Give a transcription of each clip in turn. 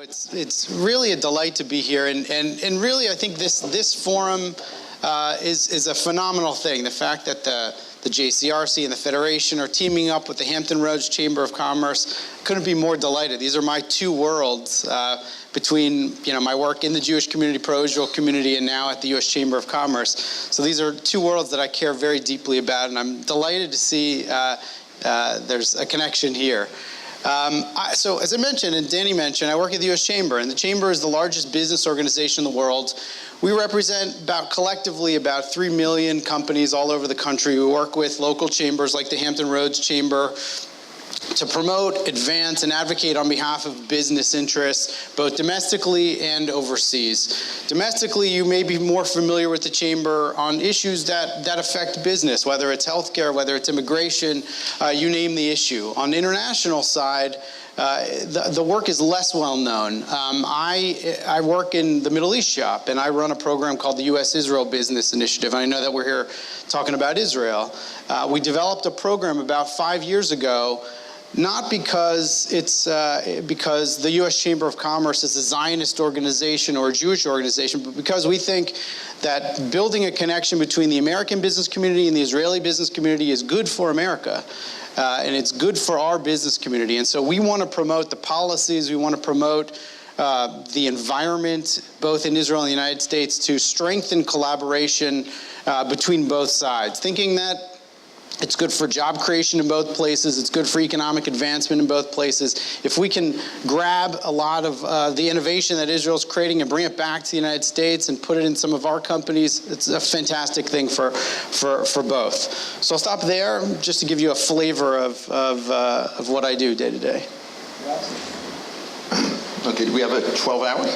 It's really a delight to be here, and really I think this forum is a phenomenal thing. The fact that the JCRC and the Federation are teaming up with the Hampton Roads Chamber of Commerce, couldn't be more delighted. These are my two worlds between my work in the Jewish community, pro-Israel community, and now at the U.S. Chamber of Commerce. So these are two worlds that I care very deeply about, and I'm delighted to see there's a connection here. So as I mentioned, and Danny mentioned, I work at the U.S. Chamber, and the Chamber is the largest business organization in the world. We represent collectively about 3 million companies all over the country. We work with local chambers like the Hampton Roads Chamber to promote, advance, and advocate on behalf of business interests, both domestically and overseas. Domestically, you may be more familiar with the Chamber on issues that affect business, whether it's healthcare, whether it's immigration, you name the issue. On the international side, the work is less well known. I work in the Middle East shop, and I run a program called the U.S.-Israel Business Initiative. And I know that we're here talking about Israel. We developed a program about 5 years ago, not because because the U.S. Chamber of Commerce is a Zionist organization or a Jewish organization, but because we think that building a connection between the American business community and the Israeli business community is good for America. And it's good for our business community. And so we want to promote the policies, we want to promote the environment, both in Israel and the United States, to strengthen collaboration between both sides, thinking that it's good for job creation in both places. It's good for economic advancement in both places. If we can grab a lot of the innovation that Israel's creating and bring it back to the United States and put it in some of our companies, it's a fantastic thing for both. So I'll stop there just to give you a flavor of what I do day to day. Okay, do we have a 12 hours?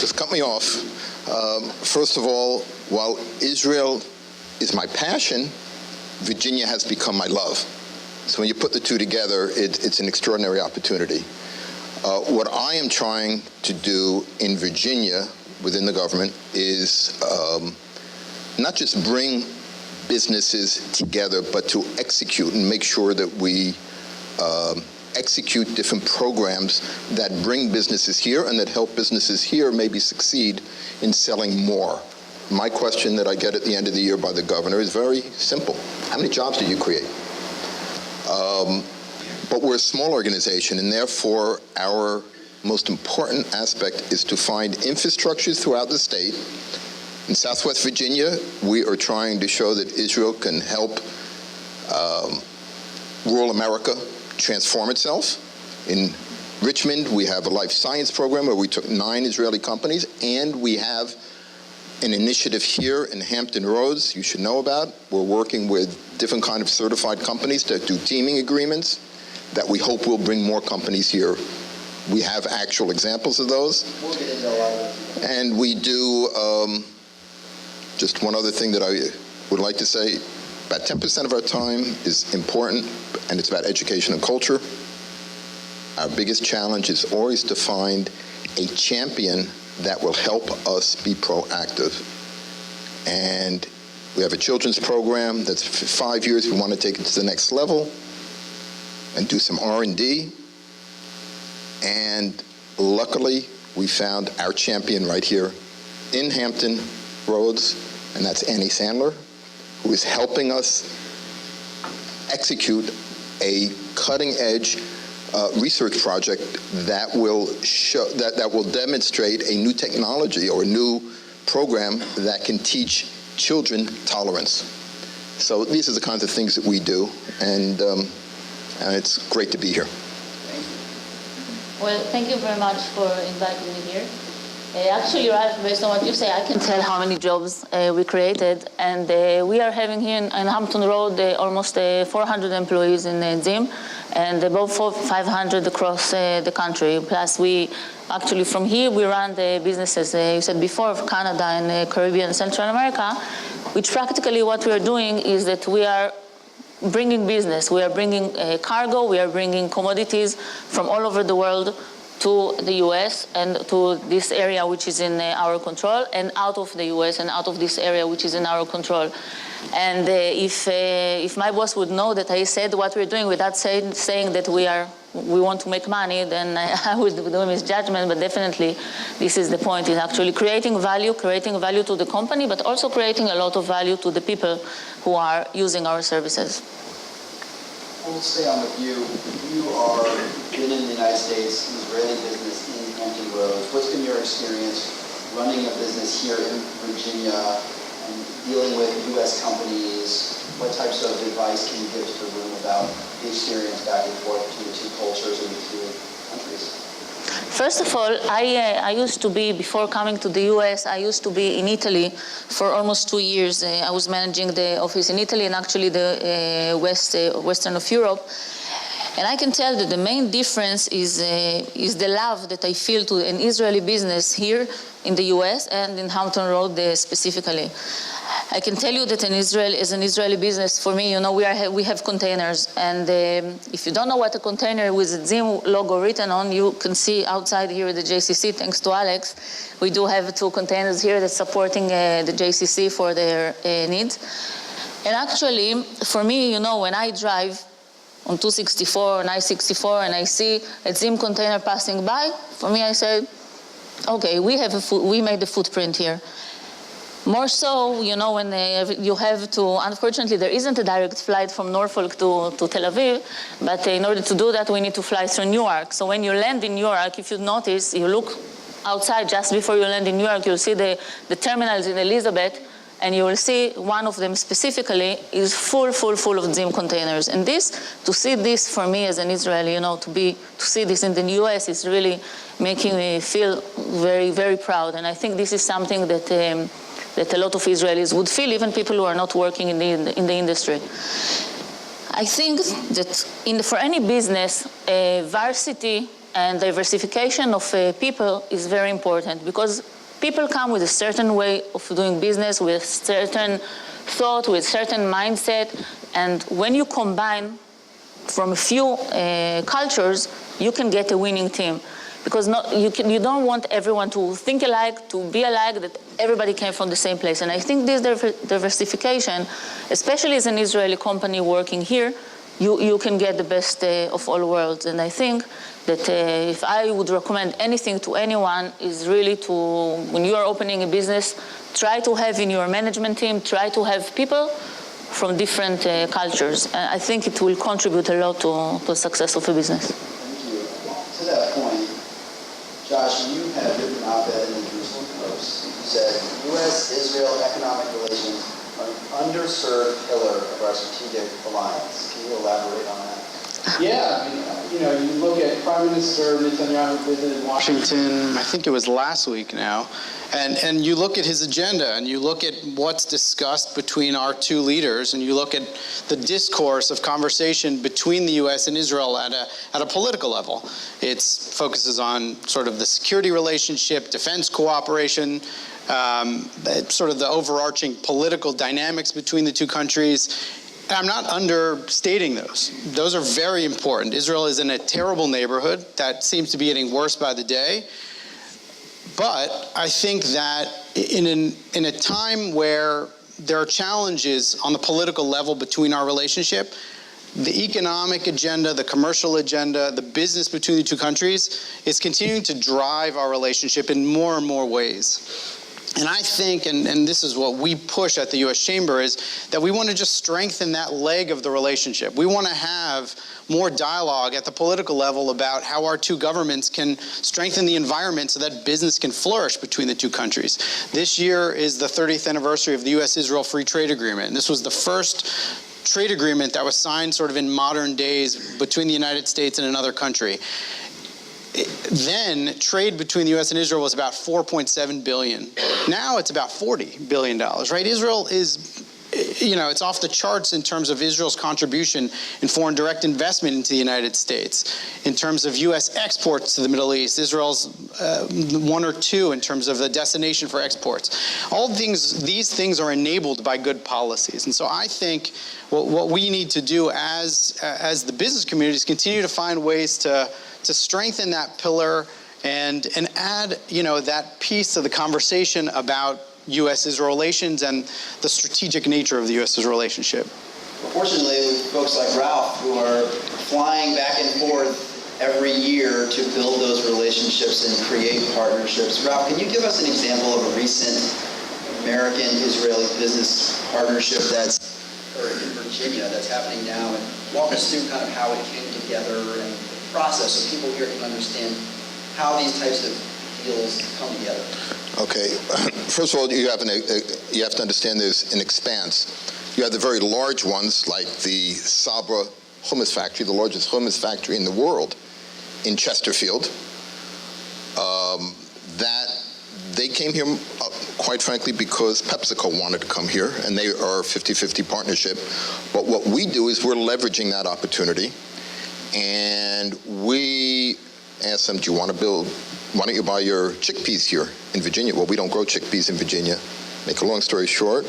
Just cut me off. First of all, while Israel is my passion, Virginia has become my love. So when you put the two together, it's an extraordinary opportunity. What I am trying to do in Virginia within the government is not just bring businesses together, but to execute and make sure that we execute different programs that bring businesses here and that help businesses here maybe succeed in selling more. My question that I get at the end of the year by the governor is very simple. How many jobs did you create? But we're a small organization, and therefore our most important aspect is to find infrastructures throughout the state. In Southwest Virginia, we are trying to show that Israel can help rural America transform itself. In Richmond, we have a life science program where we took 9 Israeli companies, and we have an initiative here in Hampton Roads you should know about. We're working with different kind of certified companies that do teaming agreements that we hope will bring more companies here. We have actual examples of those. We'll get into a lot of those. And we do, just one other thing that I would like to say, about 10% of our time is important, and it's about education and culture. Our biggest challenge is always to find a champion that will help us be proactive. And we have a children's program that's for 5 years. We want to take it to the next level and do some R&D. And luckily, we found our champion right here in Hampton Roads, and that's Annie Sandler, who is helping us execute a cutting-edge research project that will show that will demonstrate a new technology or a new program that can teach children tolerance. So these are the kinds of things that we do, and it's great to be here. Well, thank you very much for inviting me here. Actually, Ralph, based on what you say, I can tell how many jobs we created, and we are having here in Hampton Road almost 400 employees in Zim, and above 500 across the country. Plus, we actually from here we run the businesses you said before of Canada and Caribbean and Central America, which practically what we are doing is that we are bringing business, we are bringing cargo, we are bringing commodities from all over the world to the U.S. and to this area which is in our control, and out of the U.S. and out of this area which is in our control. And if my boss would know that I said what we're doing without saying that we are we want to make money, then I would do a misjudgment, but definitely this is the point, is actually creating value to the company, but also creating a lot of value to the people who are using our services. We'll stay on with you. You are been in the United States, Israeli business in Hampton Roads. What's been your experience running a business here in Virginia and dealing with U.S. companies? What types of advice can you give to the room about the experience back and forth between the two cultures and the two countries? First of all, I used to be, before coming to the US, I used to be in Italy for almost 2 years. I was managing the office in Italy and actually the western of Europe. And I can tell that the main difference is the love that I feel to an Israeli business here in the US and in Hampton Road specifically. I can tell you that as an Israeli business, for me, we have containers, and if you don't know what a container with a ZIM logo written on, you can see outside here at the JCC, thanks to Alex, we do have 2 containers here that's supporting the JCC for their needs. And actually, for me, when I drive on 264 and I-64 and I see a ZIM container passing by, for me, I said, okay, we made a footprint here. More so, when you have to, unfortunately, there isn't a direct flight from Norfolk to Tel Aviv, but in order to do that, we need to fly through Newark. So when you land in Newark, if you notice, you look outside just before you land in Newark, you'll see the terminals in Elizabeth, and you will see one of them specifically is full of ZIM containers. And to see this for me as an Israeli, to see this in the US is really making me feel very, very proud. And I think this is something that a lot of Israelis would feel, even people who are not working in the industry. I think that for any business, varsity and diversification of people is very important, because people come with a certain way of doing business, with certain thought, with certain mindset, and when you combine from a few cultures, you can get a winning team. Because you don't want everyone to think alike, to be alike, that everybody came from the same place. And I think this diversification, especially as an Israeli company working here, you can get the best of all worlds. And I think that if I would recommend anything to anyone, is really when you are opening a business, try to have in your management team, try to have people from different cultures. And I think it will contribute a lot to the success of a business. Thank you. To that point, Josh, you have written an op-ed in the Jerusalem Post. You said, U.S.-Israel economic relations are an underserved pillar of our strategic alliance. Can you elaborate on that? Yeah, you look at Prime Minister Netanyahu visited Washington, I think it was last week now, and you look at his agenda, and you look at what's discussed between our 2 leaders, and you look at the discourse of conversation between the U.S. and Israel at a political level. It focuses on sort of the security relationship, defense cooperation, sort of the overarching political dynamics between the 2 countries. And I'm not understating those. Those are very important. Israel is in a terrible neighborhood that seems to be getting worse by the day. But I think that in a time where there are challenges on the political level between our relationship, the economic agenda, the commercial agenda, the business between the 2 countries is continuing to drive our relationship in more and more ways. And I think, and this is what we push at the U.S. Chamber, is that we want to just strengthen that leg of the relationship. We want to have more dialogue at the political level about how our 2 governments can strengthen the environment so that business can flourish between the 2 countries. This year is the 30th anniversary of the U.S.-Israel Free Trade Agreement. And this was the first trade agreement that was signed sort of in modern days between the United States and another country. Then trade between the U.S. and Israel was about $4.7 billion. Now it's about $40 billion, right? Israel is, it's off the charts in terms of Israel's contribution in foreign direct investment into the United States. In terms of U.S. exports to the Middle East, Israel's 1 or 2 in terms of the destination for exports. These things are enabled by good policies. And so I think what we need to do as the business community is continue to find ways to strengthen that pillar and add, that piece of the conversation about U.S.-Israel relations and the strategic nature of the U.S.-Israel relationship. Fortunately, folks like Ralph, who are flying back and forth every year to build those relationships and create partnerships. Ralph, can you give us an example of a recent American-Israeli business partnership or in Virginia that's happening now, and walk us through kind of how it came together and the process so people here can understand how these types of deals come together. Okay, first of all, you have to understand there's an expanse. You have the very large ones like the Sabra hummus factory, the largest hummus factory in the world in Chesterfield. That they came here, quite frankly, because PepsiCo wanted to come here, and they are a 50-50 partnership. But what we do is we're leveraging that opportunity, and we ask them, do you want to build, why don't you buy your chickpeas here in Virginia? Well, we don't grow chickpeas in Virginia. Make a long story short,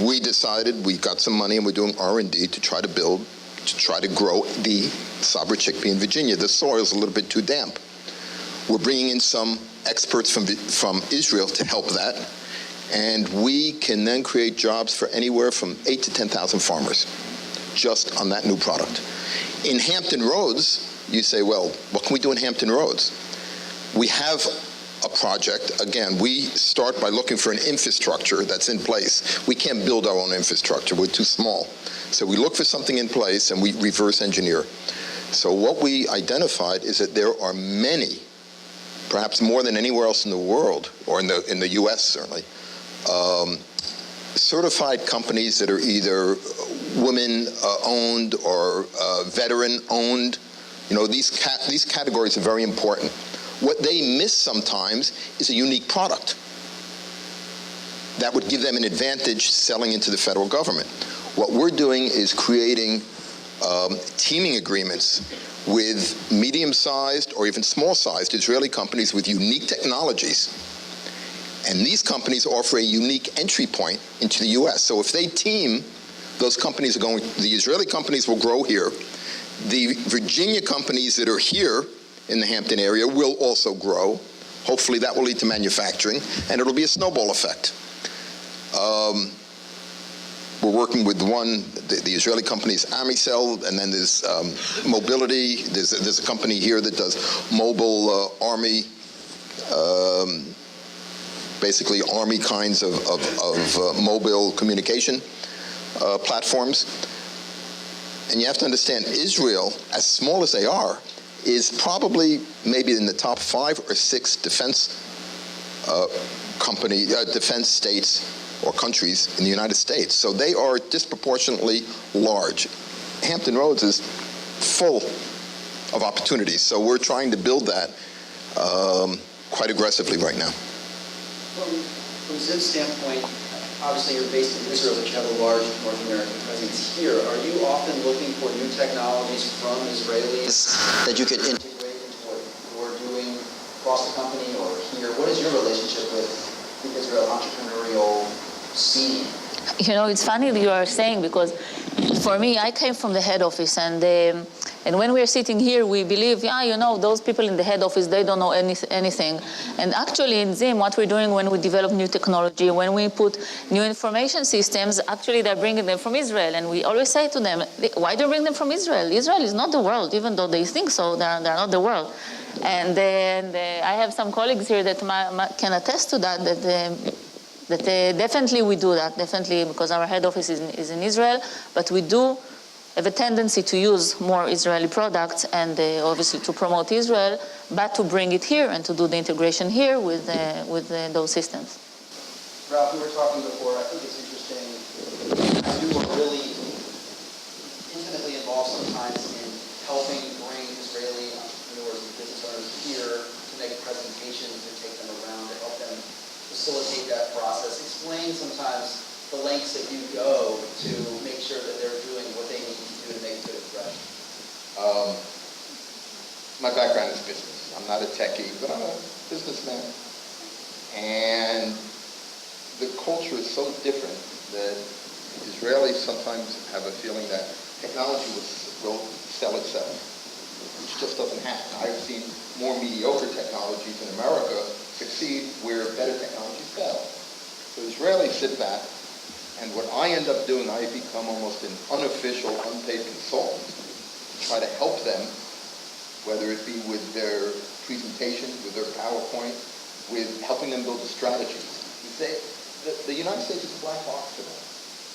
we decided we got some money and we're doing R&D to try to grow the Sabra chickpea in Virginia. The soil's a little bit too damp. We're bringing in some experts from Israel to help that, and we can then create jobs for anywhere from 8,000 to 10,000 farmers just on that new product. In Hampton Roads, you say, well, what can we do in Hampton Roads? We have a project. Again, we start by looking for an infrastructure that's in place. We can't build our own infrastructure. We're too small. So we look for something in place and we reverse engineer. So what we identified is that there are many, perhaps more than anywhere else in the world, or in the US certainly, certified companies that are either women-owned or veteran-owned. You know, these categories are very important. What they miss sometimes is a unique product that would give them an advantage selling into the federal government. What we're doing is creating teaming agreements with medium-sized or even small-sized Israeli companies with unique technologies. And these companies offer a unique entry point into the US. So if they team, those companies are going, the Israeli companies will grow here. The Virginia companies that are here in the Hampton area will also grow. Hopefully that will lead to manufacturing, and it'll be a snowball effect. We're working with the Israeli company's Amicel, and then there's mobility. There's a company here that does mobile army, basically army kinds of mobile communication platforms. And you have to understand, Israel, as small as they are, is probably maybe in the top 5 or 6 defense defense states or countries in the United States. So they are disproportionately large. Hampton Roads is full of opportunities. So we're trying to build that quite aggressively right now. From Zim's standpoint, obviously you're based in Israel, but you have a large North American presence here. Are you often looking for new technologies from Israelis that you could integrate into what you're doing across the company or here? What is your relationship with the Israel entrepreneurial scene? You know, it's funny that you are saying, because for me, I came from the head office, and when we are sitting here, we believe, yeah, you know, those people in the head office, they don't know anything. And actually in Zim, what we're doing when we develop new technology, when we put new information systems, actually they're bringing them from Israel. And we always say to them, why do you bring them from Israel? Israel is not the world, even though they think so, they're not the world. And I have some colleagues here that can attest to that, definitely we do that, definitely, because our head office is in Israel, but we do have a tendency to use more Israeli products and obviously to promote Israel, but to bring it here and to do the integration here with those systems. Ralph, we were talking before, I think it's interesting, you were really intimately involved sometimes in helping bring Israeli entrepreneurs and business owners here to make presentations, to take them around, to help them facilitate that process. Explain sometimes the lengths that you go to make sure that they're doing what they need to do to make a good impression. My background is business. I'm not a techie, but I'm a businessman. And the culture is so different that Israelis sometimes have a feeling that technology will sell itself, which just doesn't happen. I've seen more mediocre technologies in America succeed where better technologies fail. So Israelis sit back, and what I end up doing, I become almost an unofficial, unpaid consultant to try to help them whether it be with their presentation, with their PowerPoint, with helping them build the strategies. You say, the United States is a black box to them.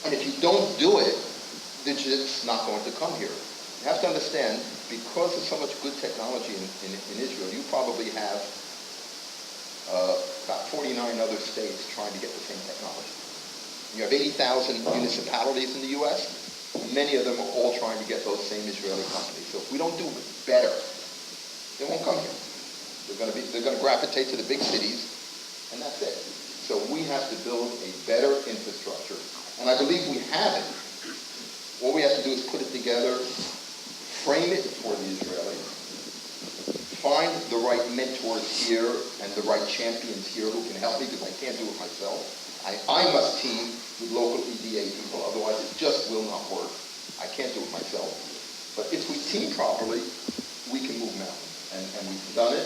And if you don't do it, they're just not going to come here. You have to understand, because there's so much good technology in Israel, you probably have about 49 other states trying to get the same technology. You have 80,000 municipalities in the U.S. Many of them are all trying to get those same Israeli companies. So if we don't do better, they won't come here. They're going to gravitate to the big cities, and that's it. So we have to build a better infrastructure, and I believe we have it. All we have to do is put it together, frame it for the Israelis, find the right mentors here and the right champions here who can help me, because I can't do it myself. I must team with local EDA people, otherwise it just will not work. I can't do it myself. But if we team properly, we can move mountains. And we've done it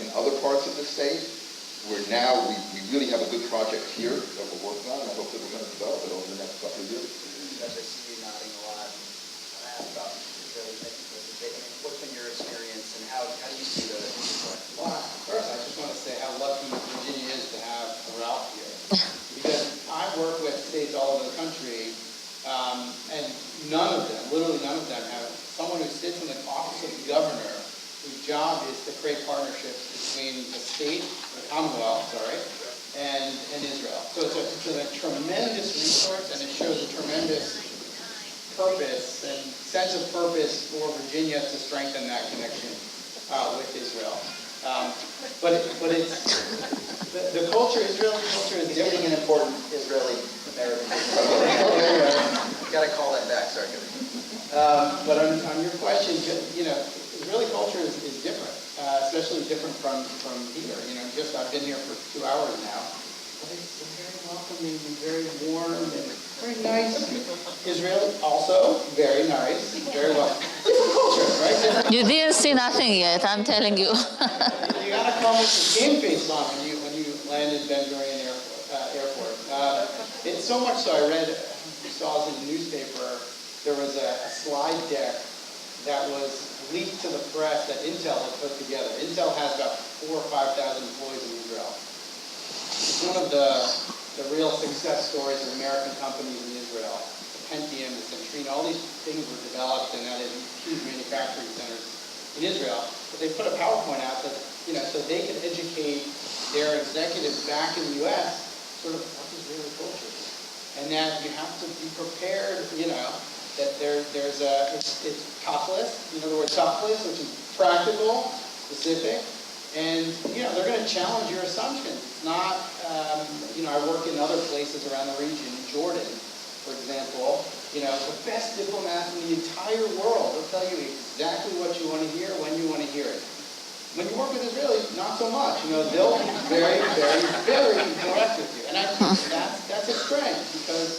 in other parts of the state, where now we really have a good project here that we're working on, and I hope that we're going to develop it over the next couple of years. As I see you nodding a lot, I asked about Israeli presentation. What's been your experience, and how do you see the Well, first, I just want to say how lucky Virginia is to have a Ralph here. Because I work with states all over the country, and none of them, literally none of them, have someone who sits in the office of the governor whose job is to create partnerships between the state, the Commonwealth, and Israel. So it's a tremendous resource, and it shows a tremendous purpose and sense of purpose for Virginia to strengthen that connection with Israel. But it's the culture, Israeli culture is He's getting different. an important Israeli-American. Got to call that back, sorry. But on your question, Israeli culture is different, especially different from here. I've been here for 2 hours now. But it's very welcoming and very warm and very nice. Israel also very nice, very well. Different culture, right? Different. You didn't see nothing yet, I'm telling you. You gotta come with your game face on when you landed Ben Gurion Airport. It's so much so I read, you saw this in the newspaper, there was a slide deck that was leaked to the press that Intel had put together. Intel has about 4,000 or 5,000 employees in Israel. It's one of the real success stories of American companies in Israel. The Pentium, the Centrino, all these things were developed and added huge manufacturing centers in Israel. But they put a PowerPoint out that, so they could educate their executives back in the U.S. sort of what Israeli culture is. And that you have to be prepared, that it's toughless, the word toughless, which is practical, specific, and, they're going to challenge your assumptions. It's not, I work in other places around the region, in Jordan, for example, the best diplomats in the entire world will tell you exactly what you want to hear, when you want to hear it. When you work with Israelis, not so much. They'll be very, very, very direct with you. And I think that's a strength, because,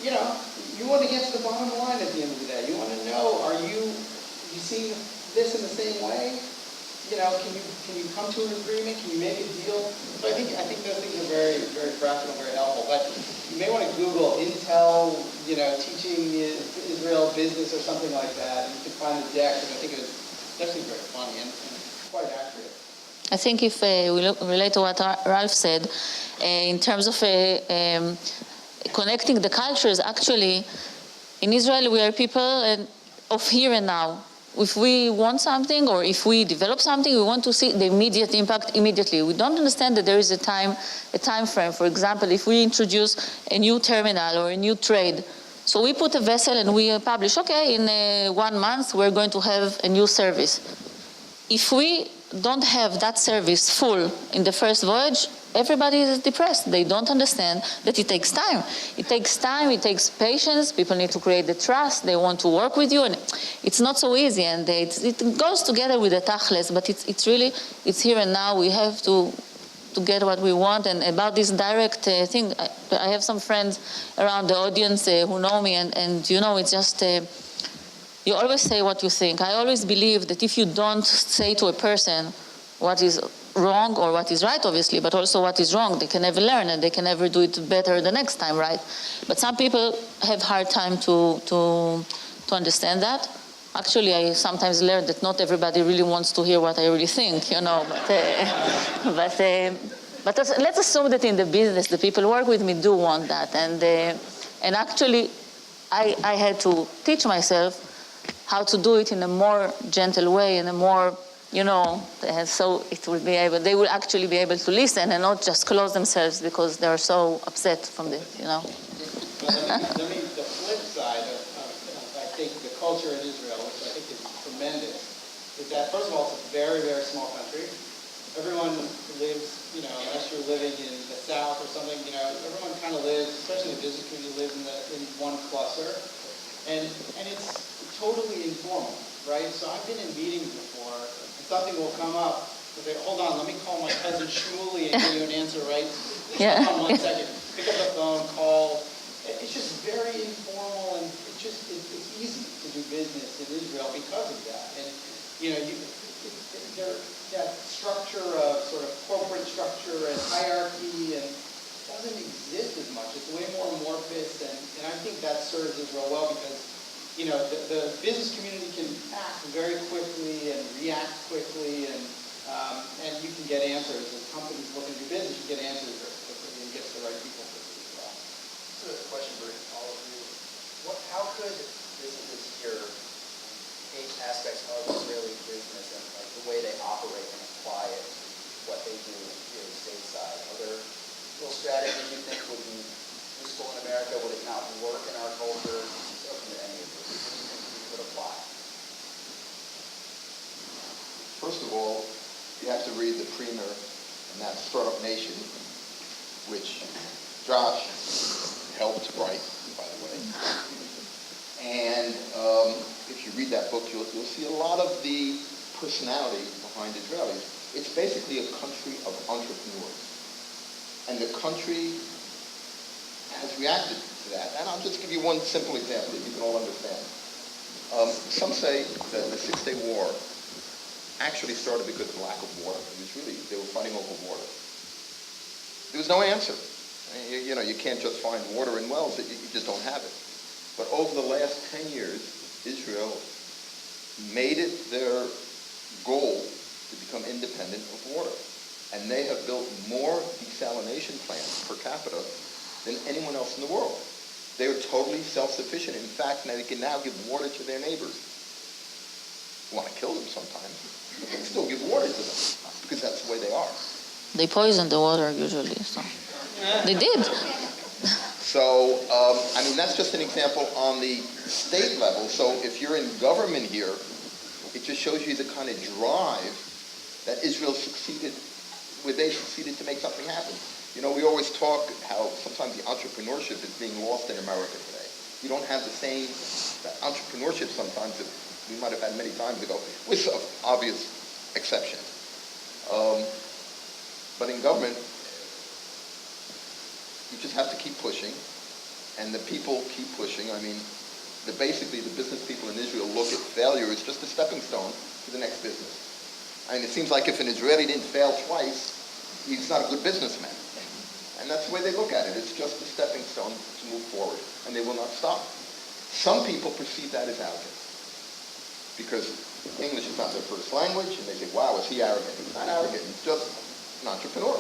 you want to get to the bottom line at the end of the day. You want to know, are you seeing this in the same way? Can you come to an agreement? Can you make a deal? So I think those things are very, very practical, very helpful. But you may want to Google Intel, teaching Israel business or something like that, and you can find the deck, and I think it was definitely very funny and quite accurate. I think if we relate to what Ralph said, in terms of connecting the cultures, actually, in Israel we are people of here and now. If we want something or if we develop something, we want to see the immediate impact immediately. We don't understand that there is a time frame. For example, if we introduce a new terminal or a new trade, so we put a vessel and we publish, okay, in 1 month we're going to have a new service. If we don't have that service full in the first voyage, everybody is depressed. They don't understand that it takes time. It takes time, it takes patience. People need to create the trust. They want to work with you, and it's not so easy. And it goes together with the tachlis, but it's really here and now. We have to get what we want. And about this direct thing, I have some friends around the audience who know me, and it's just you always say what you think. I always believe that if you don't say to a person what is wrong or what is right, obviously, but also what is wrong, they can never learn and they can never do it better the next time, right? But some people have hard time to understand that. Actually, I sometimes learn that not everybody really wants to hear what I really think, you know. But let's assume that in the business, the people who work with me do want that. And actually, I had to teach myself how to do it in a more gentle way, in a more, you know, so it will be able, they will actually be able to listen and not just close themselves because they're so upset from this, you know. The flip side of I think, the culture in Israel, which I think is tremendous, is that, first of all, it's a very, very small country. Everyone lives, you know, unless you're living in the south or something, you know, everyone kind of lives, especially the business community, lives in one cluster. And it's totally informal, right? So I've been in meetings before, and something will come up. They'll say, hold on, let me call my cousin Shmuley and give you an answer, right? Yeah. Hold on 1 second. Pick up the phone, call. It's just very informal, and it's easy to do business in Israel because of that. And, you know, that structure of sort of corporate structure and hierarchy and doesn't exist as much. It's way more amorphous, and I think that serves Israel well because, you know, the business community can act very quickly and react quickly, and you can get answers. As companies looking to do business, you get answers very quickly and get to the right people quickly as well. This is a question for all of you. How could businesses here take aspects of Israeli business and like the way they operate and apply it to what they do here stateside? Are there little strategies you think would be useful in America? Would it not work in our culture? Open to any of this. What do you think we could apply? First of all, you have to read the premier, and that's Startup Nation, which Josh helped write, by the way. And if you read that book, you'll see a lot of the personality behind Israelis. It's basically a country of entrepreneurs. And the country has reacted to that. And I'll just give you one simple example that you can all understand. Some say that the Six-Day War actually started because of lack of water. It was really, they were fighting over water. There was no answer. You know, you can't just find water in wells. You just don't have it. But over the last 10 years, Israel made it their goal to become independent of water. And they have built more desalination plants per capita than anyone else in the world. They are totally self-sufficient. In fact, they can now give water to their neighbors. You want to kill them sometimes, but they still give water to them because that's the way they are. They poison the water usually, so they did. So, I mean, that's just an example on the state level. So if you're in government here, it just shows you the kind of drive that Israel succeeded, where they succeeded to make something happen. You know, we always talk how sometimes the entrepreneurship is being lost in America today. You don't have the same entrepreneurship sometimes that we might have had many times ago, with obvious exceptions. But in government, you just have to keep pushing, and the people keep pushing. I mean, basically the business people in Israel look at failure as just a stepping stone to the next business. I mean, it seems like if an Israeli didn't fail twice, he's not a good businessman. And that's the way they look at it. It's just a stepping stone to move forward, and they will not stop. Some people perceive that as arrogance, because English is not their first language, and they say, wow, is he arrogant? He's not arrogant, he's just an entrepreneur.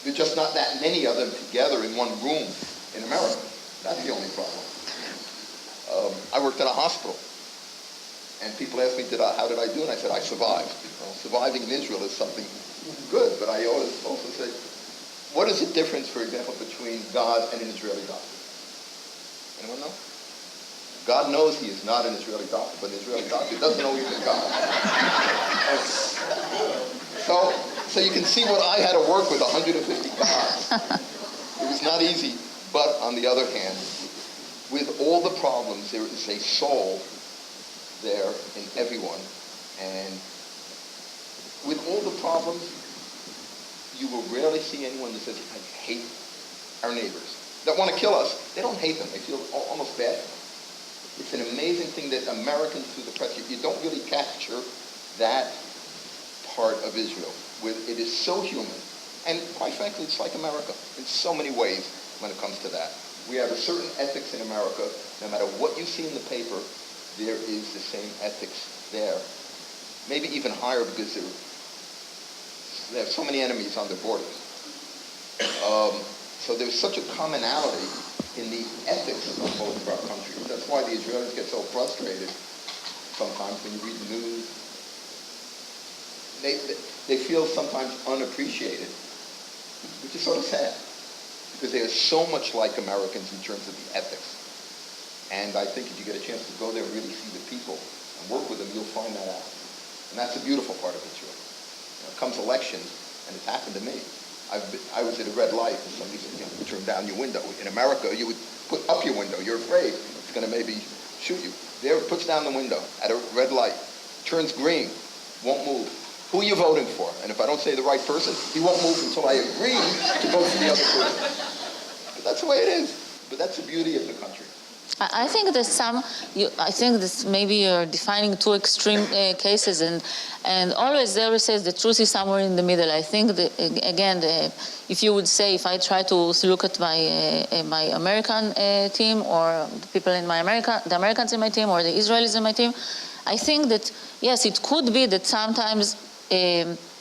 There's just not that many of them together in one room in America. That's the only problem. I worked in a hospital, and people asked me, how did I do? And I said, I survived. Well, surviving in Israel is something good, but I always also say, what is the difference, for example, between God and an Israeli doctor? Anyone know? God knows he is not an Israeli doctor, but an Israeli doctor doesn't know he's a God. So you can see what I had to work with 150 gods. It was not easy, but on the other hand, with all the problems, there is a soul there in everyone. And with all the problems, you will rarely see anyone that says, I hate our neighbors. That want to kill us, they don't hate them. They feel almost bad. It's an amazing thing that Americans through the press, you don't really capture that part of Israel. It is so human. And quite frankly, it's like America in so many ways when it comes to that. We have a certain ethics in America. No matter what you see in the paper, there is the same ethics there. Maybe even higher because they have so many enemies on their borders. So there's such a commonality in the ethics of both of our countries. That's why the Israelis get so frustrated sometimes when you read the news. They feel sometimes unappreciated, which is sort of sad, because they are so much like Americans in terms of the ethics. And I think if you get a chance to go there and really see the people and work with them, you'll find that out. And that's the beautiful part of Israel. It comes elections, and it's happened to me. I was at a red light, and somebody said, turn down your window. In America, you would put up your window. You're afraid it's going to maybe shoot you. There, it puts down the window at a red light, turns green, won't move. Who are you voting for? And if I don't say the right person, he won't move until I agree to vote for the other person. But that's the way it is. But that's the beauty of the country. I think there's I think this maybe you're defining two extreme cases, and always there says the truth is somewhere in the middle. I think if you would say, if I try to look at my American team, or the people in the Americans in my team, or the Israelis in my team, I think that yes, it could be that sometimes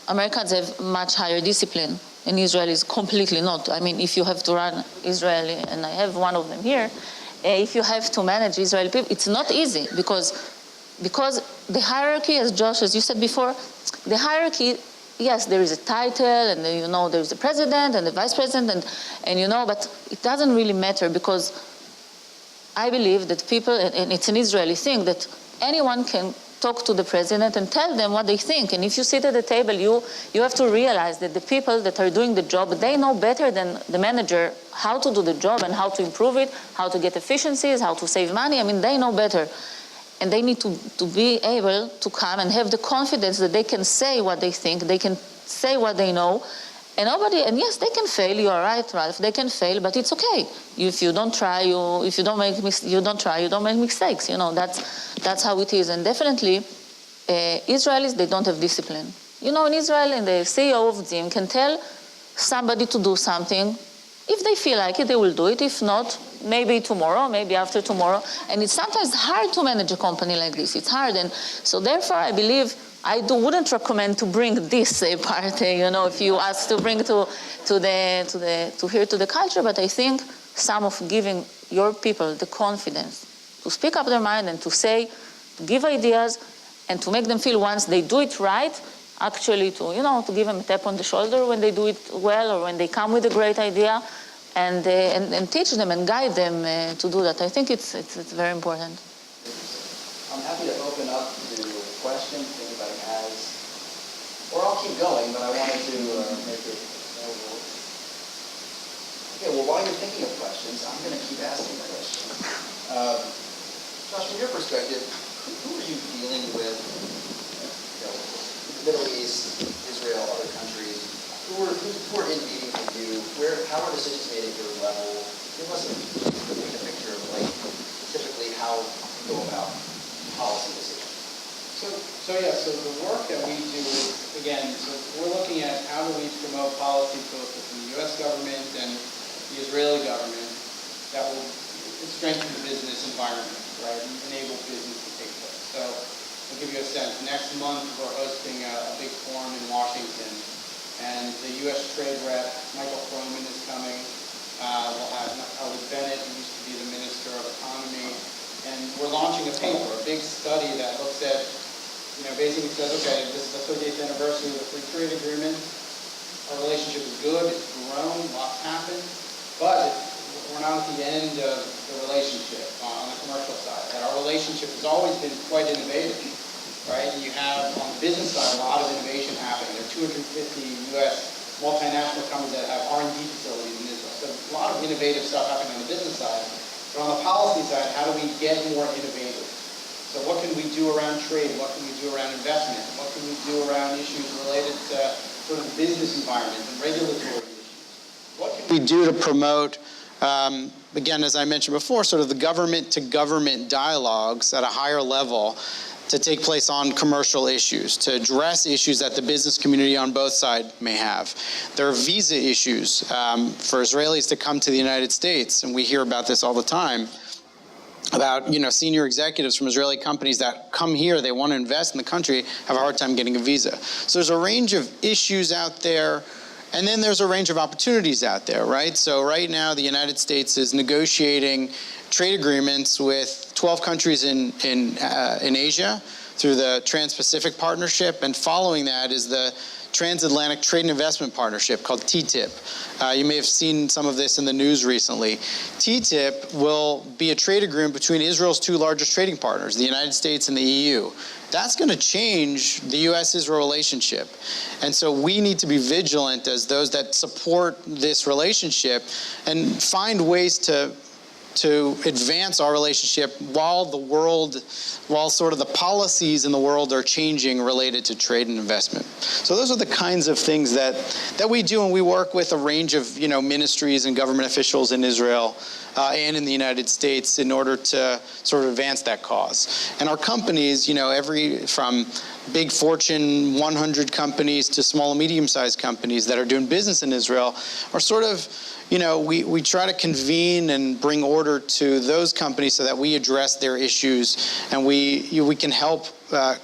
Americans have much higher discipline, and Israelis completely not. I mean, if you have to run Israeli, and I have one of them here. If you have to manage Israeli people, it's not easy because the hierarchy, as Josh, as you said before, the hierarchy, yes, there is a title, and there's the president and the vice president, but it doesn't really matter, because I believe that people, and it's an Israeli thing, that anyone can talk to the president and tell them what they think. And if you sit at the table, you have to realize that the people that are doing the job, they know better than the manager how to do the job and how to improve it, how to get efficiencies, how to save money. I mean, they know better. And they need to be able to come and have the confidence that they can say what they think, they can say what they know. And yes, they can fail. You are right, Ralph. They can fail, but it's okay. If you don't try, you don't make mistakes. That's how it is. And definitely, Israelis, they don't have discipline. In Israel, and the CEO of Zim can tell somebody to do something. If they feel like it, they will do it. If not, maybe tomorrow, maybe after tomorrow. And it's sometimes hard to manage a company like this. It's hard. And so therefore, I believe wouldn't recommend to bring this part, if you ask to bring to the culture. But I think some of giving your people the confidence to speak up their mind and to give ideas, and to make them feel once they do it right, actually to give them a tap on the shoulder when they do it well, or when they come with a great idea, and teach them and guide them to do that. I think it's very important. I'm happy to open up to questions if anybody has, or I'll keep going, but I wanted to make it available. Okay, well, while you're thinking of questions, I'm going to keep asking questions. Josh, from your perspective, who are you dealing with, Middle East, Israel, other countries? Who are in meetings with you? How are decisions made at your level? Give us a picture of typically how you go about policy decisions. So the work that we do is, again, we're looking at how do we promote policies both within the U.S. government and the Israeli government that will strengthen the business environment, right, and enable business to take place. So I'll give you a sense. Next month, we're hosting a big forum in Washington, and the U.S. Trade Rep, Michael Kram, is coming. We'll have Elwood Bennett, who used to be the Minister of Economy, and we're launching a paper, a big study that looks at, basically says, okay, this is the 30th anniversary of the Free Trade Agreement. Our relationship is good, it's grown, lots happened, but we're not at the end of the relationship on the commercial side. And our relationship has always been quite innovative, right? And you have, on the business side, a lot of innovation happening. There are 250 U.S. multinational companies that have R&D facilities in Israel. So a lot of innovative stuff happening on the business side. But on the policy side, how do we get more innovative? So what can we do around trade? What can we do around investment? What can we do around issues related to sort of business environment and regulatory issues? What can we do to promote, again, as I mentioned before, sort of the government-to-government dialogues at a higher level to take place on commercial issues, to address issues that the business community on both sides may have. There are visa issues for Israelis to come to the United States, and we hear about this all the time. about senior executives from Israeli companies that come here, they want to invest in the country, have a hard time getting a visa. So there's a range of issues out there, and then there's a range of opportunities out there, right? So right now the United States is negotiating trade agreements with 12 countries in Asia through the Trans-Pacific Partnership, and following that is the Transatlantic Trade and Investment Partnership called TTIP. You may have seen some of this in the news recently. TTIP will be a trade agreement between Israel's two largest trading partners, the United States and the EU. That's going to change the U.S.-Israel relationship. And so we need to be vigilant as those that support this relationship and find ways to advance our relationship while sort of the policies in the world are changing related to trade and investment. So those are the kinds of things that we do, and we work with a range of ministries and government officials in Israel and in the United States in order to sort of advance that cause. And our companies, from big Fortune 100 companies to small and medium-sized companies that are doing business in Israel are sort of, we try to convene and bring order to those companies so that we address their issues and we can help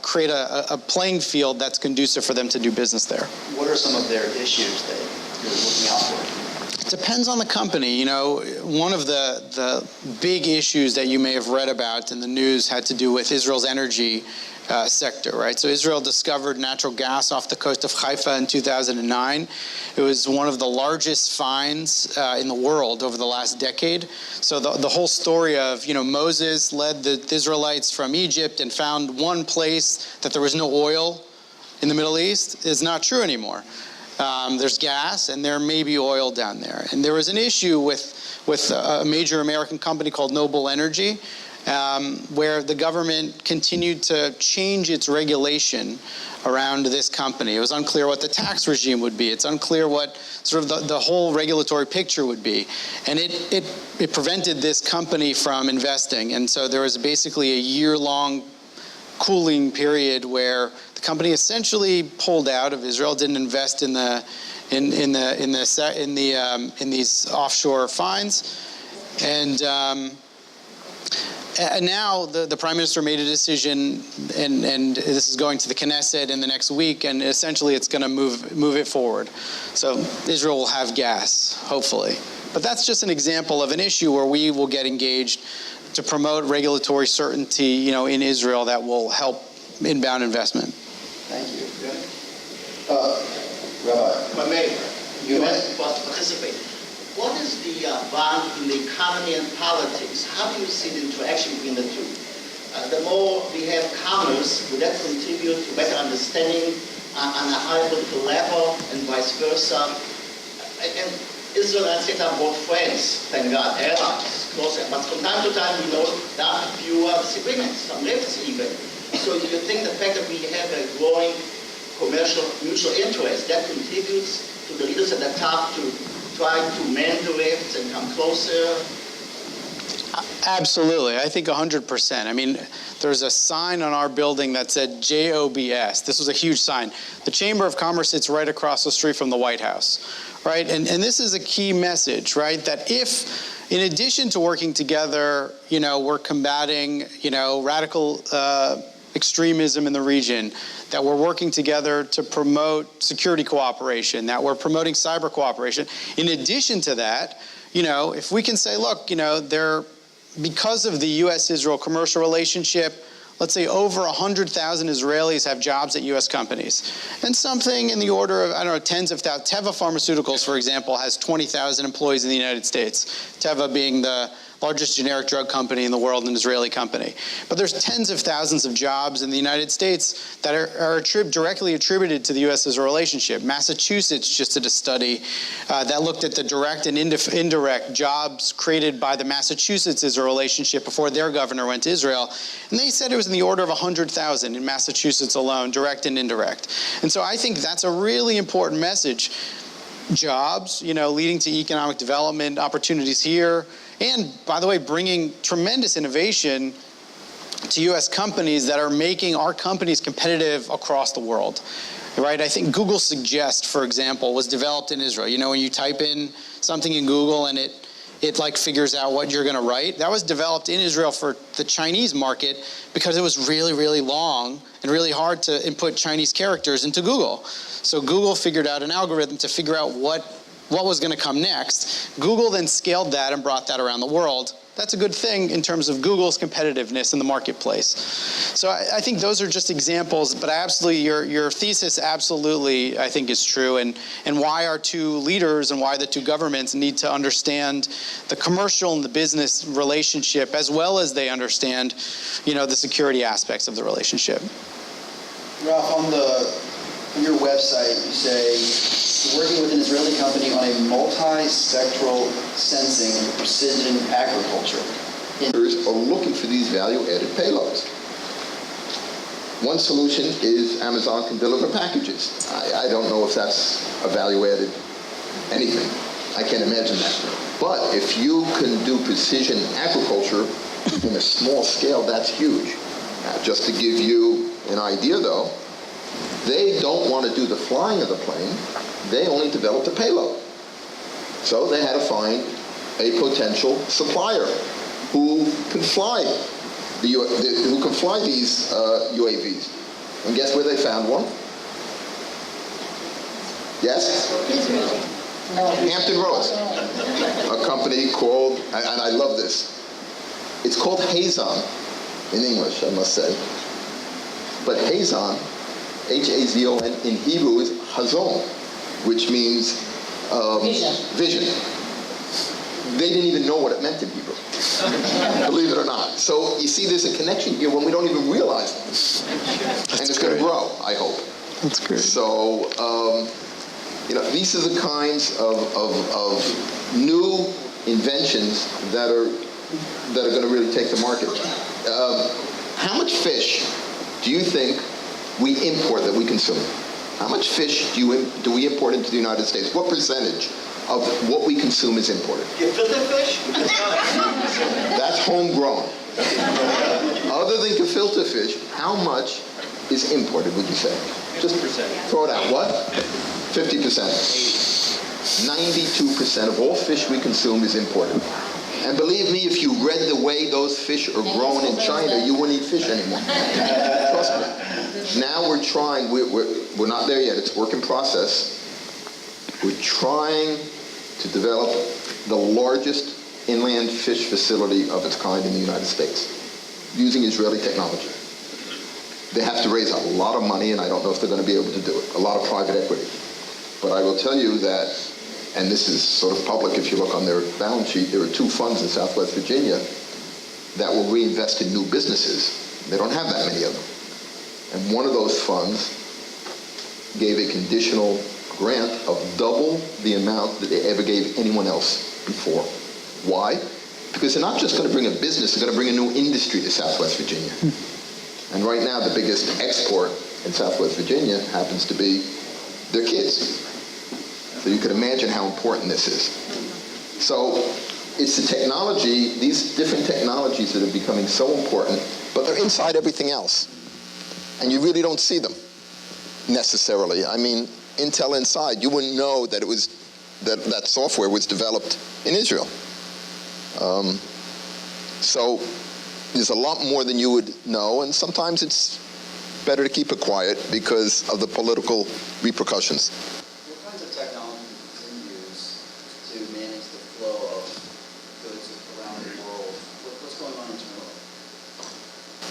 create a playing field that's conducive for them to do business there. What are some of their issues that you're looking out for? Depends on the company. One of the big issues that you may have read about in the news had to do with Israel's energy sector, right? So Israel discovered natural gas off the coast of Haifa in 2009. It was one of the largest finds in the world over the last decade. So the whole story of, Moses led the Israelites from Egypt and found one place that there was no oil in the Middle East is not true anymore. There's gas and there may be oil down there. And there was an issue with a major American company called Noble Energy, where the government continued to change its regulation around this company. It was unclear what the tax regime would be. It's unclear what sort of the whole regulatory picture would be. And it prevented this company from investing. And so there was basically a year-long cooling period where the company essentially pulled out of Israel, didn't invest in these offshore finds, and now the Prime Minister made a decision, and this is going to the Knesset in the next week, and essentially it's going to move it forward. So Israel will have gas, hopefully. But that's just an example of an issue where we will get engaged to promote regulatory certainty, in Israel that will help inbound investment. Thank you. Rabbi, you participate. What is the bond in the economy and politics? How do you see the interaction between the two? The more we have commerce, will that contribute to better understanding on a higher political level and vice versa? And Israel and Satan are both friends, thank God, allies, closer. But from time to time, there are a few disagreements, some rifts even. So do you think the fact that we have a growing commercial mutual interest, that contributes to the leaders at the top to try to mend the rifts and come closer? Absolutely. I think 100%. I mean, there's a sign on our building that said JOBS. This was a huge sign. The Chamber of Commerce sits right across the street from the White House, right? And this is a key message, right? That if, in addition to working together, we're combating, radical extremism in the region, that we're working together to promote security cooperation, that we're promoting cyber cooperation. In addition to that, if we can say, look, because of the U.S.-Israel commercial relationship, let's say over 100,000 Israelis have jobs at U.S. companies. And something in the order of, tens of thousands. Teva Pharmaceuticals, for example, has 20,000 employees in the United States. Teva being the largest generic drug company in the world, an Israeli company. But there's tens of thousands of jobs in the United States that are directly attributed to the U.S.-Israel relationship. Massachusetts just did a study that looked at the direct and indirect jobs created by the Massachusetts-Israel relationship before their governor went to Israel. And they said it was in the order of 100,000 in Massachusetts alone, direct and indirect. And so I think that's a really important message. Jobs, leading to economic development opportunities here, and, by the way, bringing tremendous innovation to U.S. companies that are making our companies competitive across the world, right? I think Google Suggest, for example, was developed in Israel. When you type in something in Google and it like figures out what you're going to write. That was developed in Israel for the Chinese market because it was really, really long and really hard to input Chinese characters into Google. So Google figured out an algorithm to figure out what was going to come next. Google then scaled that and brought that around the world. That's a good thing in terms of Google's competitiveness in the marketplace. So I think those are just examples, but absolutely, your thesis absolutely, I think, is true, and why our two leaders and why the two governments need to understand the commercial and the business relationship as well as they understand, the security aspects of the relationship. Ralph, on your website, you say you're working with an Israeli company on a multi-sectoral sensing precision agriculture. Are looking for these value-added payloads. One solution is Amazon can deliver packages. I don't know if that's a value-added anything. I can't imagine that. But if you can do precision agriculture in a small scale, that's huge. Just to give you an idea, though, they don't want to do the flying of the plane. They only develop the payload. So they had to find a potential supplier who can fly these UAVs. And guess where they found one? Yes? Hampton Roads. A company called, and I love this, it's called Hazon in English, I must say. But Hazon, H-A-Z-O-N, in Hebrew is Hazon, which means vision. They didn't even know what it meant in Hebrew, believe it or not. So you see there's a connection here when we don't even realize it. And it's going to grow, I hope. That's great. So, these are the kinds of new inventions that are going to really take the market. How much fish do you think we import that we consume? How much fish do we import into the United States? What percentage of what we consume is imported? Gefilte fish? That's homegrown. Other than gefilte fish, how much is imported, would you say? Just throw it out. What? 50%. 92% of all fish we consume is imported. And believe me, if you read the way those fish are grown in China, you wouldn't eat fish anymore. Trust me. Now we're trying, we're not there yet, it's work in process. We're trying to develop the largest inland fish facility of its kind in the United States, using Israeli technology. They have to raise a lot of money, and I don't know if they're going to be able to do it, a lot of private equity. But I will tell you that, and this is sort of public if you look on their balance sheet, there are two funds in Southwest Virginia that will reinvest in new businesses. They don't have that many of them. And one of those funds gave a conditional grant of double the amount that they ever gave anyone else before. Why? Because they're not just going to bring a business, they're going to bring a new industry to Southwest Virginia. And right now, the biggest export in Southwest Virginia happens to be their kids. So you can imagine how important this is. So it's the technology, these different technologies that are becoming so important, but they're inside everything else. And you really don't see them necessarily. I mean, Intel Inside, you wouldn't know that it was that software was developed in Israel. So there's a lot more than you would know, and sometimes it's better to keep it quiet because of the political repercussions. What kinds of technology can you use to manage the flow of goods around the world? What's going on internally?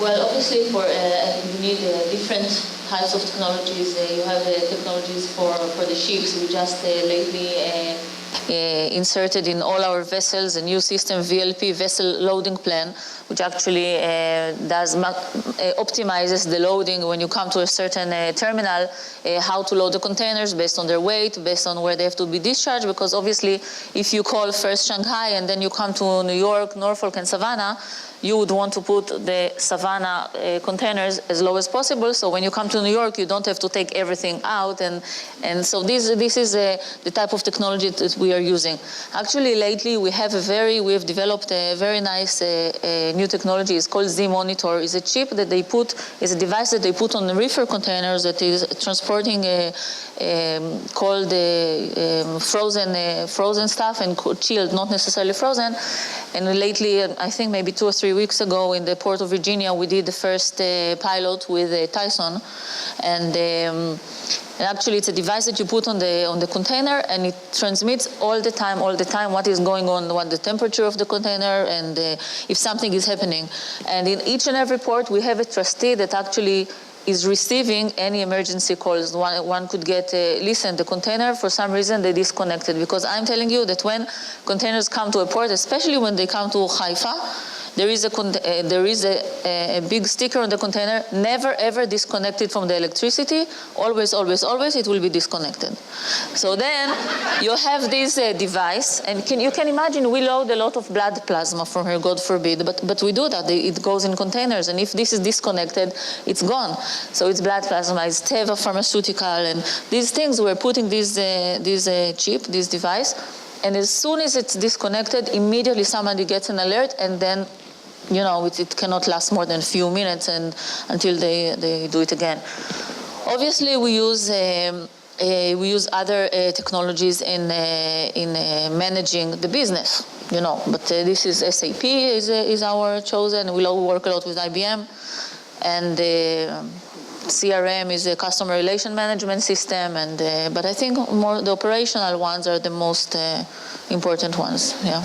Well, obviously, you need different types of technologies. You have technologies for the ships. We just lately inserted in all our vessels a new system, VLP, Vessel Loading Plan, which actually optimizes the loading when you come to a certain terminal, how to load the containers based on their weight, based on where they have to be discharged, because obviously if you call first Shanghai and then you come to New York, Norfolk, and Savannah, you would want to put the Savannah containers as low as possible, so when you come to New York, you don't have to take everything out, and so this is the type of technology that we are using. Actually, lately we have developed a very nice new technology. It's called Z-Monitor. It's a chip that they put, it's a device that they put on the reefer containers that is transporting cold, frozen stuff and chilled, not necessarily frozen. And lately, I think maybe 2 or 3 weeks ago in the port of Virginia, we did the first pilot with Tyson. And actually, it's a device that you put on the container, and it transmits all the time what is going on, what the temperature of the container, and if something is happening. And in each and every port, we have a trustee that actually is receiving any emergency calls. One could get, listen, the container, for some reason, they disconnected. Because I'm telling you that when containers come to a port, especially when they come to Haifa, there is a big sticker on the container, never ever disconnected from the electricity, always, always, always it will be disconnected. So then you have this device, and you can imagine we load a lot of blood plasma from here, God forbid, but we do that, it goes in containers, and if this is disconnected, it's gone. So it's blood plasma, it's Teva pharmaceutical, and these things, we're putting this chip, this device, and as soon as it's disconnected, immediately somebody gets an alert, and then it cannot last more than a few minutes until they do it again. Obviously, we use other technologies in managing the business, But this is SAP is our chosen. We work a lot with IBM, and CRM is a customer relation management system. But I think more the operational ones are the most important ones. Yeah.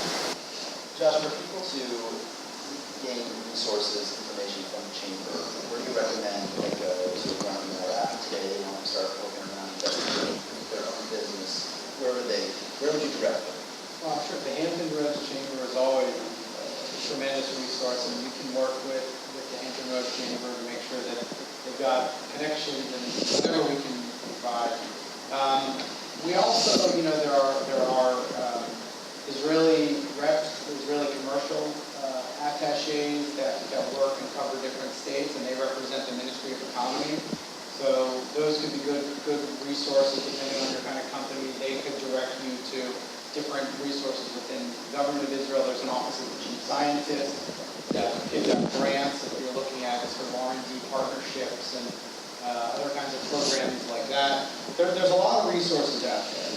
Josh, for people to gain resources, information from the chamber, where do you recommend they go to learn more at today? They want to start poking around their own business. Where would you direct them? Well, sure. The Hampton Roads Chamber is always a tremendous resource, and we can work with the Hampton Roads Chamber to make sure that they've got connections and whatever we can provide. We also, there are Israeli reps, Israeli commercial attachés that work and cover different states, and they represent the Ministry of Economy. So those could be good resources depending on your kind of company. They could direct you to different resources within the government of Israel. There's an office of the chief scientist that gives out grants if you're looking at sort of R&D partnerships and other kinds of programs like that. There's a lot of resources out there,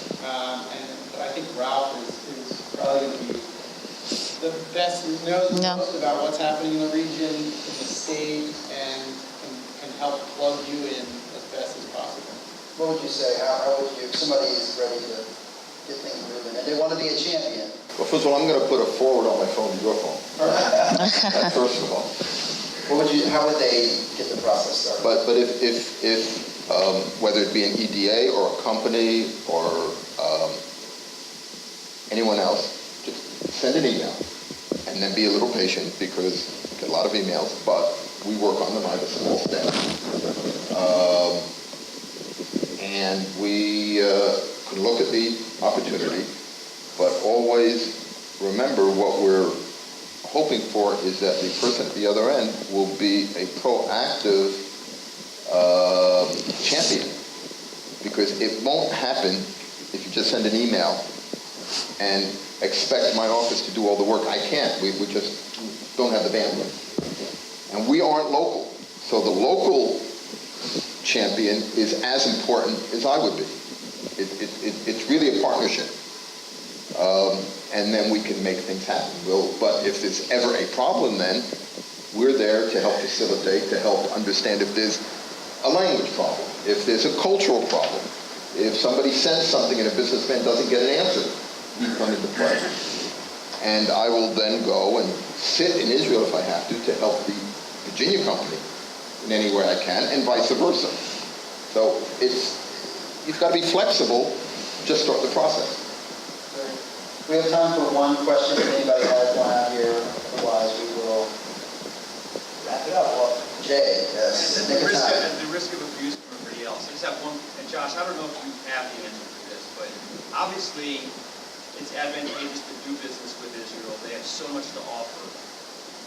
but I think Ralph is probably going to be the best, knows the most about what's happening in the region, in the state, and can help plug you in as best as possible. What would you say? How would you, if somebody is ready to get things moving and they want to be a champion? Well, first of all, I'm going to put a forward on my phone to your phone. That's first of all. How would they get the process started? But if whether it be an EDA or a company or anyone else, just send an email and then be a little patient because we get a lot of emails, but we work on them. I have a small staff. And we can look at the opportunity, but always remember what we're hoping for is that the person at the other end will be a proactive champion, because it won't happen if you just send an email and expect my office to do all the work. I can't. We just don't have the bandwidth. And we aren't local. So the local champion is as important as I would be. It's really a partnership. And then we can make things happen. But if there's ever a problem, then we're there to help facilitate, to help understand if there's a language problem, if there's a cultural problem, if somebody sends something and a businessman doesn't get an answer, we come into play. And I will then go and sit in Israel if I have to help the Virginia company in any way I can, and vice versa. So you've got to be flexible, just start the process. We have time for one question if anybody has one out here. Otherwise, we will wrap it up. Well, Jay, yes. At the risk of abuse from everybody else, I just have one. And Josh, I don't know if you have the answer for this, but obviously it's advantageous to do business with Israel. They have so much to offer.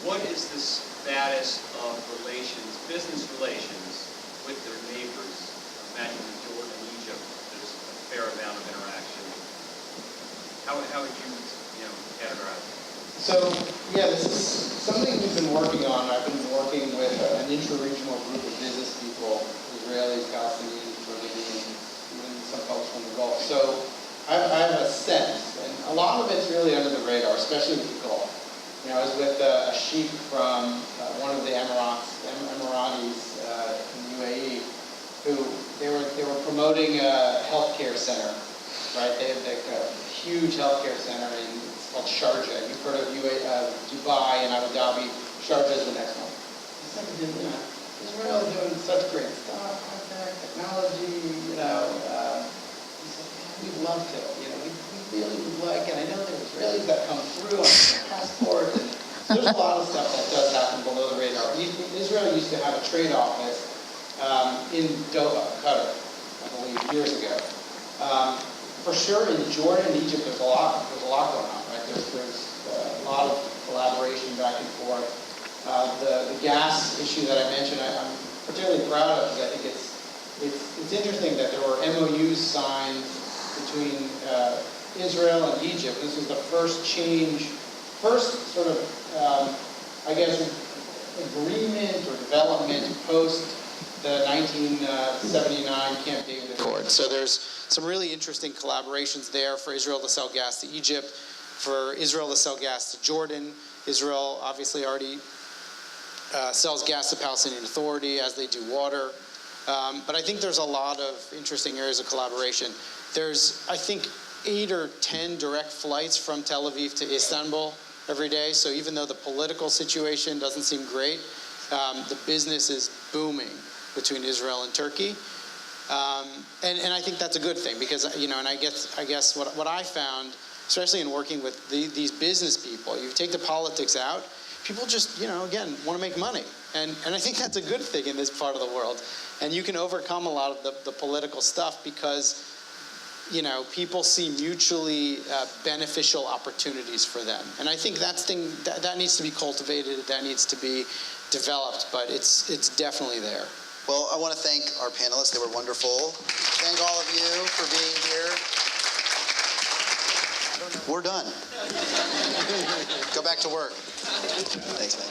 What is the status of business relations with their neighbors? Imagine in Jordan and Egypt, there's a fair amount of interaction. How would you categorize it? So, yeah, this is something we've been working on. I've been working with an intra-regional group of business people, Israelis, Palestinians, Jordanians, even some folks from the Gulf. So I have a sense, and a lot of it's really under the radar, especially with the Gulf. You know, I was with a sheikh from one of the Emiratis in the UAE, who they were promoting a healthcare center, right? They have like a huge healthcare center it's called Sharjah. You've heard of Dubai and Abu Dhabi. Sharjah is the next one. He said, you know, Israel is doing such great stuff, high-tech technology, you know. He said, we'd love to, you know, we really would like, and I know there are Israelis that come through on their passport, and there's a lot of stuff that does happen below the radar. Israel used to have a trade office in Doha, Qatar, I believe, years ago. For sure, in Jordan and Egypt, there's a lot going on, right? There's a lot of collaboration back and forth. The gas issue that I mentioned, I'm particularly proud of, because I think it's interesting that there were MOUs signed between Israel and Egypt. This was the first sort of, I guess, agreement or development post the 1979 Camp David Accord. So there's some really interesting collaborations there for Israel to sell gas to Egypt, for Israel to sell gas to Jordan. Israel obviously already sells gas to Palestinian Authority, as they do water. But I think there's a lot of interesting areas of collaboration. There's, I think, 8 or 10 direct flights from Tel Aviv to Istanbul every day. So even though the political situation doesn't seem great, the business is booming between Israel and Turkey. And I think that's a good thing, because, you know, and I guess what I found, especially in working with these business people, you take the politics out, people just, you know, again, want to make money. And I think that's a good thing in this part of the world. And you can overcome a lot of the political stuff because, you know, people see mutually beneficial opportunities for them. And I think that needs to be cultivated, that needs to be developed, but it's definitely there. Well, I want to thank our panelists. They were wonderful. Thank all of you for being here. We're done. Go back to work. Thanks, man.